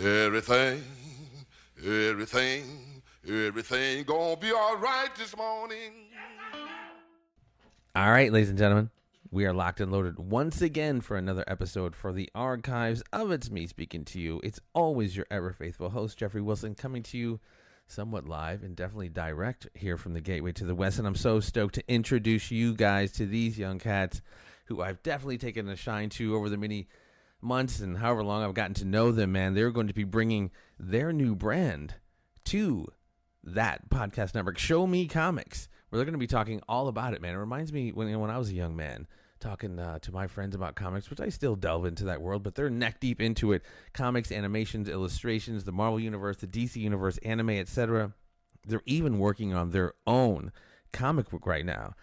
Everything, everything gonna be all right this morning. All right, ladies and gentlemen, we are locked and loaded once again for another episode for the archives of It's Me Speaking to You. It's always your ever faithful host, Jeffrey Wilson, coming to you somewhat live and definitely direct here from the Gateway to the West. And I'm so stoked to introduce you guys to these young cats who I've definitely taken a shine to over the many months and however long I've gotten to know them, man. They're going to be bringing their new brand to that podcast network, Show Me Comics, where they're going to be talking all about it, man. It reminds me when I was a young man, talking to my friends about comics, which I still delve into that world, but they're neck deep into it. Comics, animations, illustrations, the Marvel Universe, the DC Universe, anime, etc. They're even working on their own comic book right now.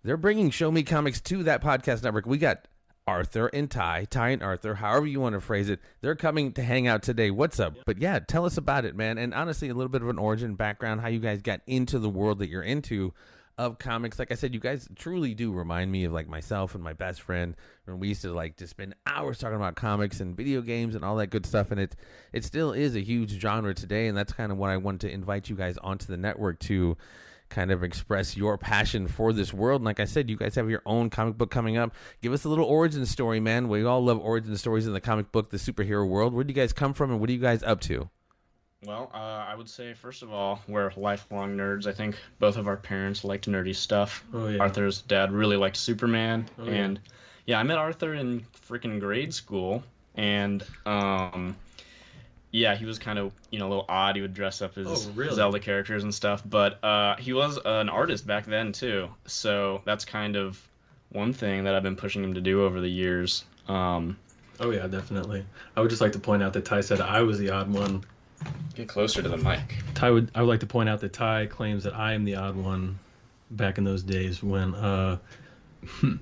They're bringing Show Me Comics to that podcast network. We got Arthur and Ty and Arthur, however you want to phrase it. They're coming to hang out today. What's up? But yeah, tell us about it, man. And honestly, a little bit of an origin background, how you guys got into the world that you're into of comics. Like I said, you guys truly do remind me of like myself and my best friend when we used to like just spend hours talking about comics and video games and all that good stuff. And it still is a huge genre today. And that's kind of what I wanted to invite you guys onto the network to kind of express your passion for this world. And like I said, you guys have your own comic book coming up. Give us a little origin story, man. We all love origin stories in the comic book, the superhero world. Where do you guys come from and what are you guys up to? Well, I would say, first of all, we're lifelong nerds. I think both of our parents liked nerdy stuff. Oh, yeah. Arthur's dad really liked Superman. Oh, and, yeah, I met Arthur in freaking grade school. And, yeah, he was kind of, a little odd. He would dress up as Zelda characters and stuff. But he was an artist back then, too. So that's kind of one thing that I've been pushing him to do over the years. Oh, yeah, definitely. I would just like to point out that Ty said I was the odd one. Get closer to the mic. I would like to point out that Ty claims that I am the odd one back in those days when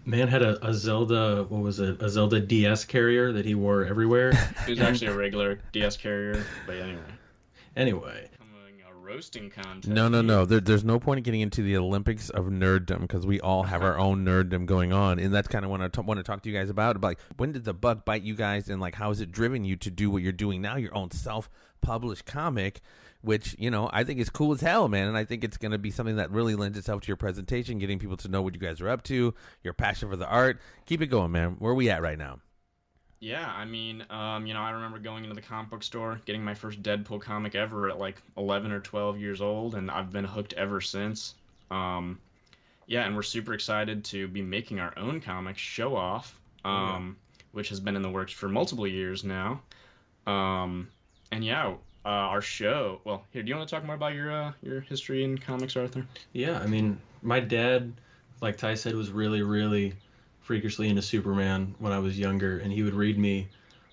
man had a Zelda, what was it, a Zelda DS carrier that he wore everywhere. He was actually a regular DS carrier, but Anyway. A roasting contest. No. There's no point in getting into the Olympics of nerddom because we all have our own nerddom going on. And that's kind of what I want to talk to you guys about. Like, when did the bug bite you guys and, like, how has it driven you to do what you're doing now, your own self-published comic, which, I think is cool as hell, man. And I think it's going to be something that really lends itself to your presentation, getting people to know what you guys are up to, your passion for the art. Keep it going, man. Where are we at right now? Yeah, I mean, I remember going into the comic book store, getting my first Deadpool comic ever at like 11 or 12 years old, and I've been hooked ever since. Yeah, and we're super excited to be making our own comic, Show Off, which has been in the works for multiple years now. And yeah, our show. Well, here, do you want to talk more about your history in comics, Arthur? Yeah, I mean, my dad, like Ty said, was really, really freakishly into Superman when I was younger, and he would read me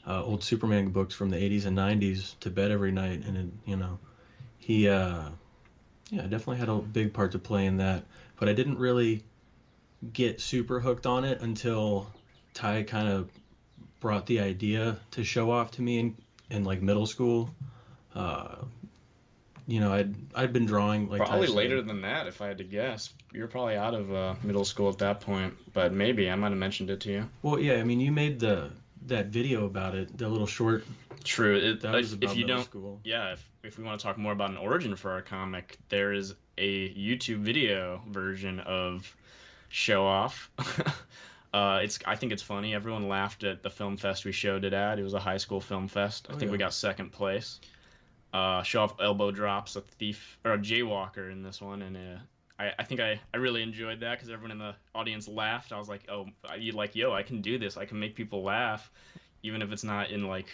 old Superman books from the 80s and 90s to bed every night, and he definitely had a big part to play in that. But I didn't really get super hooked on it until Ty kind of brought the idea to Show Off to me in like middle school. I'd been drawing like probably later than that, if I had to guess. You're probably out of middle school at that point, but maybe I might have mentioned it to you. Well, yeah, I mean, you made that video about it, the little short. True. That was about if you middle don't, school. Yeah. If we want to talk more about an origin for our comic, there is a YouTube video version of Show Off. I think it's funny. Everyone laughed at the film fest we showed it at. It was a high school film fest. I think we got second place. Show Off elbow drops a thief or a jaywalker in this one, and I think I really enjoyed that because everyone in the audience laughed. I was like, I can do this. I can make people laugh, even if it's not in like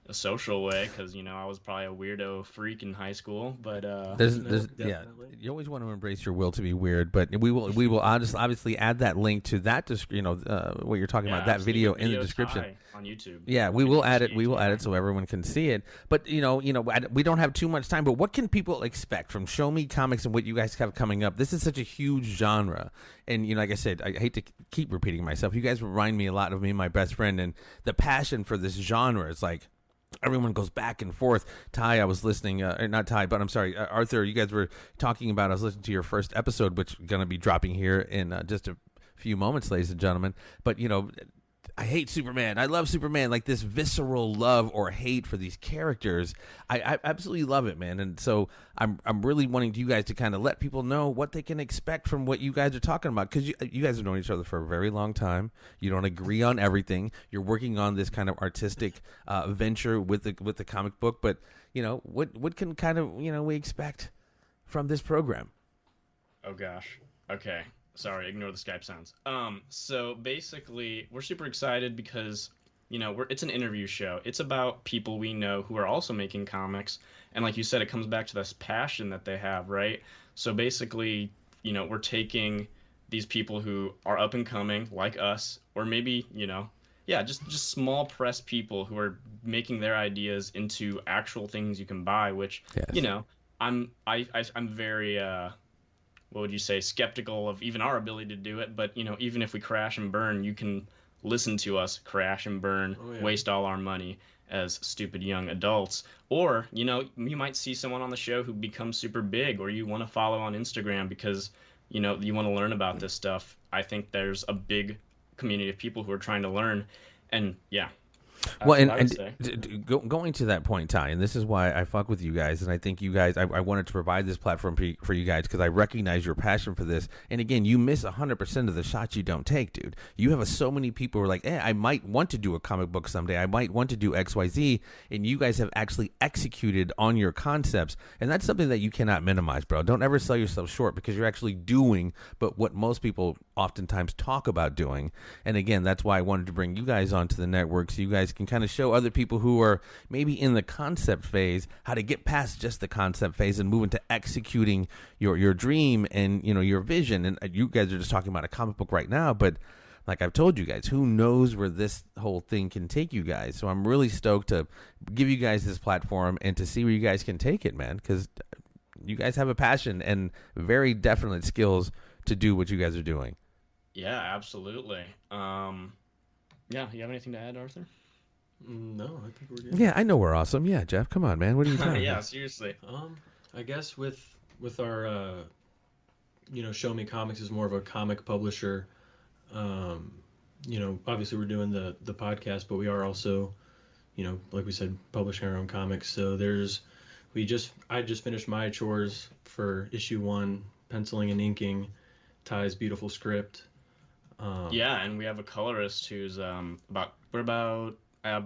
a social way, because I was probably a weirdo freak in high school. But you always want to embrace your will to be weird. But we will obviously add that link to that what you're talking about, that video in the description on YouTube. Yeah, we will add it. We will add it so everyone can see it. But we don't have too much time. But what can people expect from Show Me Comics and what you guys have coming up? This is such a huge genre, and like I said, I hate to keep repeating myself. You guys remind me a lot of me and my best friend, and the passion for this genre is like. Everyone goes back and forth. Ty, I was listening, not Ty, but I'm sorry, Arthur, you guys were talking about, I was listening to your first episode, which is going to be dropping here in just a few moments, ladies and gentlemen. But, I hate Superman. I love Superman. Like this visceral love or hate for these characters. I absolutely love it, man. And so I'm really wanting you guys to kind of let people know what they can expect from what you guys are talking about, because you guys have known each other for a very long time. You don't agree on everything. You're working on this kind of artistic venture with the comic book. But what can kind of we expect from this program? Oh gosh. Okay. Sorry, ignore the Skype sounds. So basically, we're super excited because, it's an interview show. It's about people we know who are also making comics. And like you said, it comes back to this passion that they have, right? So basically, we're taking these people who are up and coming, like us, or maybe, just small press people who are making their ideas into actual things you can buy, which, yes. I'm very, what would you say, skeptical of even our ability to do it. But, even if we crash and burn, you can listen to us crash and burn, waste all our money as stupid young adults. Or, you might see someone on the show who becomes super big, or you want to follow on Instagram because, you want to learn about this stuff. I think there's a big community of people who are trying to learn. And, yeah. Well, and going to that point, Ty, and this is why I fuck with you guys, and I think you guys, I wanted to provide this platform for you guys because I recognize your passion for this. And again, you miss 100% of the shots you don't take, dude. You have so many people who are like, I might want to do a comic book someday. I might want to do XYZ, and you guys have actually executed on your concepts, and that's something that you cannot minimize, bro. Don't ever sell yourself short because you're actually doing, but what most people oftentimes talk about doing. And again, that's why I wanted to bring you guys onto the network so you guys can kind of show other people who are maybe in the concept phase how to get past just the concept phase and move into executing your dream and your vision. And you guys are just talking about a comic book right now, but like I've told you guys, who knows where this whole thing can take you guys. So I'm really stoked to give you guys this platform and to see where you guys can take it, man, because you guys have a passion and very definite skills to do what you guys are doing. Yeah, absolutely. Yeah, you have anything to add, Arthur? No, I think we're good. Yeah, I know we're awesome. Yeah, Jeff, come on, man. What are you talking yeah, about? Seriously. I guess with our Show Me Comics is more of a comic publisher. Obviously we're doing the podcast, but we are also, like we said, publishing our own comics. So I just finished my chores for issue 1, penciling and inking Ty's beautiful script. Yeah, and we have a colorist who's by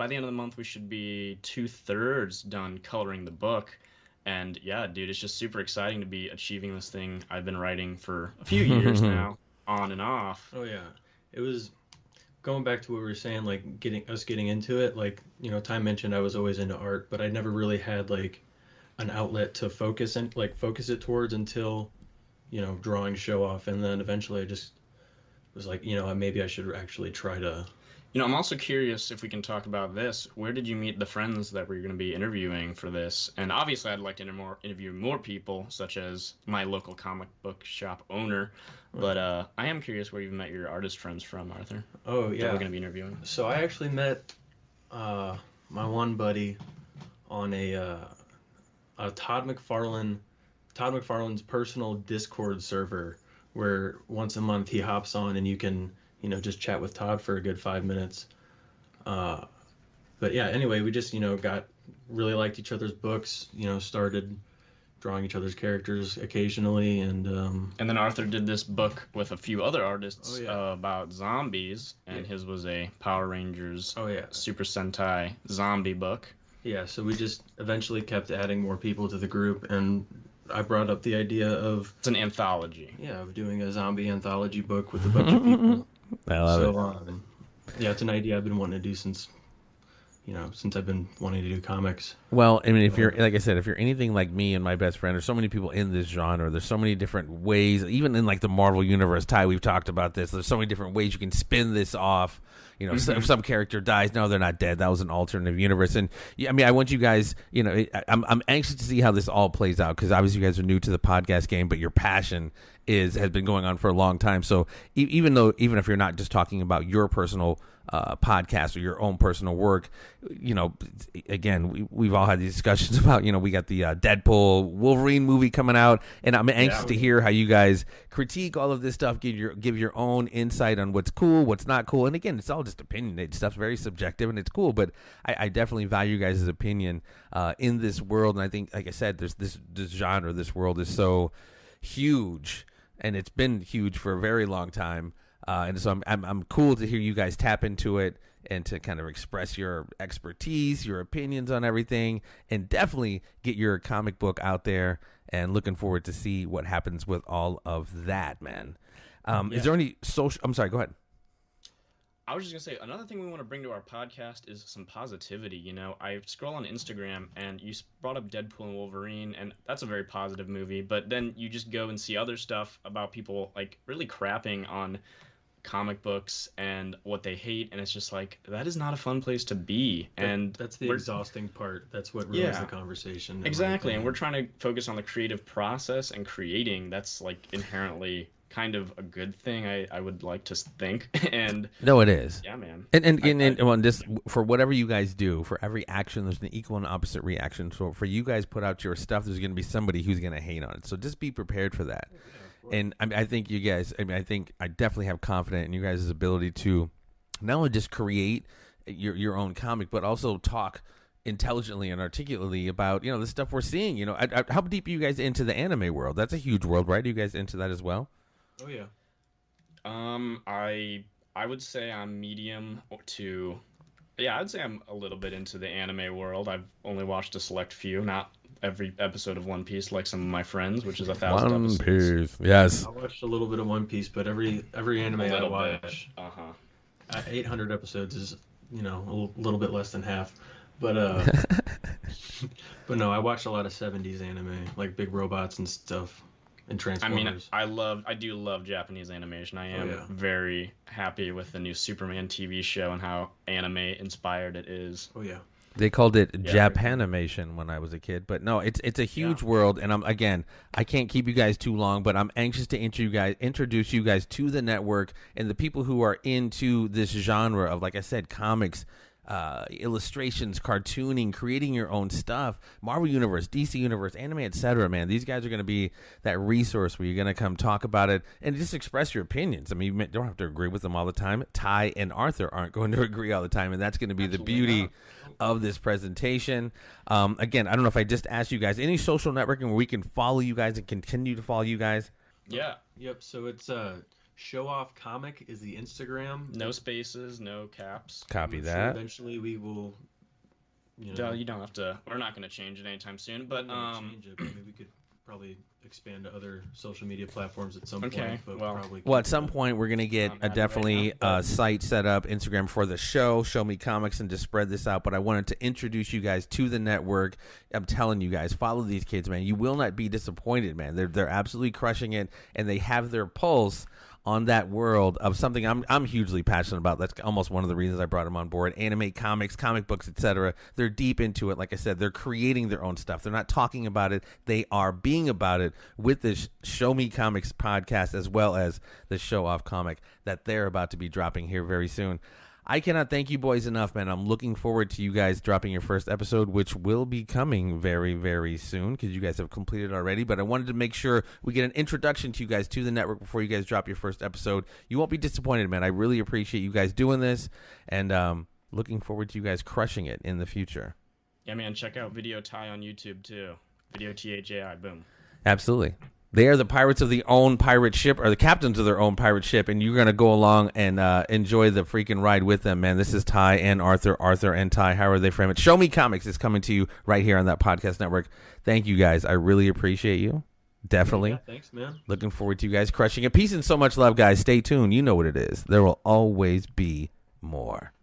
the end of the month, we should be 2/3 done coloring the book. And yeah, dude, it's just super exciting to be achieving this thing I've been writing for a few years now, on and off. Oh, yeah. It was going back to what we were saying, like getting into it. Like, Ty mentioned I was always into art, but I never really had like an outlet to focus it towards until, drawing show off. And then eventually I just was like, maybe I should actually try to. I'm also curious if we can talk about this. Where did you meet the friends that we're going to be interviewing for this? And obviously, I'd like to interview more people, such as my local comic book shop owner. But I am curious where you met your artist friends from, Arthur. Oh, yeah. That we're going to be interviewing. So I actually met my one buddy on a Todd McFarlane's personal Discord server, where once a month he hops on and you can just chat with Todd for a good 5 minutes. But yeah, anyway, we just, really liked each other's books, started drawing each other's characters occasionally. And then Arthur did this book with a few other artists about zombies, and his was a Power Rangers Super Sentai zombie book. Yeah, so we just eventually kept adding more people to the group, and I brought up the idea of... It's an anthology. Yeah, of doing a zombie anthology book with a bunch of people. I love it. Yeah, it's an idea I've been wanting to do since I've been wanting to do comics. Well, I mean, if you're, like I said, if you're anything like me and my best friend, there's so many people in this genre. There's so many different ways, even in like the Marvel universe, Ty, we've talked about this. There's so many different ways you can spin this off. If some character dies, no, they're not dead. That was an alternative universe. And yeah, I mean, I want you guys, I'm anxious to see how this all plays out, because obviously you guys are new to the podcast game, but your passion has been going on for a long time. So even if you're not just talking about your personal podcast or your own personal work. Again, we've all had these discussions about, we got the Deadpool Wolverine movie coming out, and I'm anxious to hear how you guys critique all of this stuff, give your own insight on what's cool, what's not cool. And again, it's all just opinionated stuff's very subjective, and it's cool, but I definitely value you guys' opinion in this world. And I think, like I said, there's this genre, this world is so huge, and it's been huge for a very long time. And so I'm cool to hear you guys tap into it and to kind of express your expertise, your opinions on everything, and definitely get your comic book out there. And looking forward to see what happens with all of that, man. Is there any social? I'm sorry. Go ahead. I was just gonna say, another thing we want to bring to our podcast is some positivity. I scroll on Instagram and you brought up Deadpool and Wolverine, and that's a very positive movie. But then you just go and see other stuff about people like really crapping on comic books and what they hate, and it's just like, that is not a fun place to be. And that's the exhausting part. That's what ruins the conversation. Exactly. And we're trying to focus on the creative process and creating. That's like inherently kind of a good thing, I would like to think. And no, it is. Yeah, man. And on this, for whatever you guys do, for every action there's an equal and opposite reaction. So for you guys put out your stuff, there's going to be somebody who's going to hate on it. So just be prepared for that. And I think you guys, I definitely have confidence in you guys' ability to not only just create your own comic, but also talk intelligently and articulately about, the stuff we're seeing. How deep are you guys into the anime world? That's a huge world, right? Are you guys into that as well? Oh, yeah. I would say I'm medium to, I'd say I'm a little bit into the anime world. I've only watched a select few, not every episode of One Piece like some of my friends, which is 1,000 episodes. One Piece, yes. I watched a little bit of One Piece, but every anime I watch, 800 episodes is, a little bit less than half. But but no, I watched a lot of 70s anime, like Big Robots and stuff, and Transformers. I do love Japanese animation. I am very happy with the new Superman TV show and how anime inspired it is. Oh yeah. They called it Japanimation when I was a kid, but no, it's a huge world, and I can't keep you guys too long, but I'm anxious to introduce you guys to the network and the people who are into this genre of, like I said, comics, illustrations, cartooning, creating your own stuff, Marvel Universe, DC Universe, anime, etc. Man, these guys are going to be that resource where you're going to come talk about it and just express your opinions. I mean, you don't have to agree with them all the time. Ty and Arthur aren't going to agree all the time, and that's going to be the beauty of this presentation. Again, I don't know if I just asked you guys any social networking where we can follow you guys and continue to follow you guys. Yeah. Yep. So it's Show Off Comic is the Instagram. No spaces, no caps. Copy that. Sure eventually we will. You don't have to. We're not going to change it anytime soon. But change it. Maybe we could probably expand to other social media platforms at some point. But well, at some point we're gonna get a site set up, Instagram for the show, Show Me Comics, and to spread this out. But I wanted to introduce you guys to the network. I'm telling you guys, follow these kids, man. You will not be disappointed, man. They're absolutely crushing it, and they have their pulse on that world of something I'm hugely passionate about. That's almost one of the reasons I brought them on board. Anime, comics, comic books, etc. They're deep into it. Like I said, they're creating their own stuff. They're not talking about it. They are being about it with this Show Me Comics podcast, as well as the Show Off Comic that they're about to be dropping here very soon. I cannot thank you boys enough, man. I'm looking forward to you guys dropping your first episode, which will be coming very, very soon because you guys have completed already. But I wanted to make sure we get an introduction to you guys to the network before you guys drop your first episode. You won't be disappointed, man. I really appreciate you guys doing this, and looking forward to you guys crushing it in the future. Yeah, man. Check out Video Ty on YouTube, too. Video THAI. Boom. Absolutely. They are the pirates of their own pirate ship, or the captains of their own pirate ship, and you're going to go along and enjoy the freaking ride with them, man. This is Ty and Arthur and Ty. However they frame it. Show Me Comics is coming to you right here on that podcast network. Thank you, guys. I really appreciate you. Definitely. Yeah, thanks, man. Looking forward to you guys crushing it. Peace and so much love, guys. Stay tuned. You know what it is. There will always be more.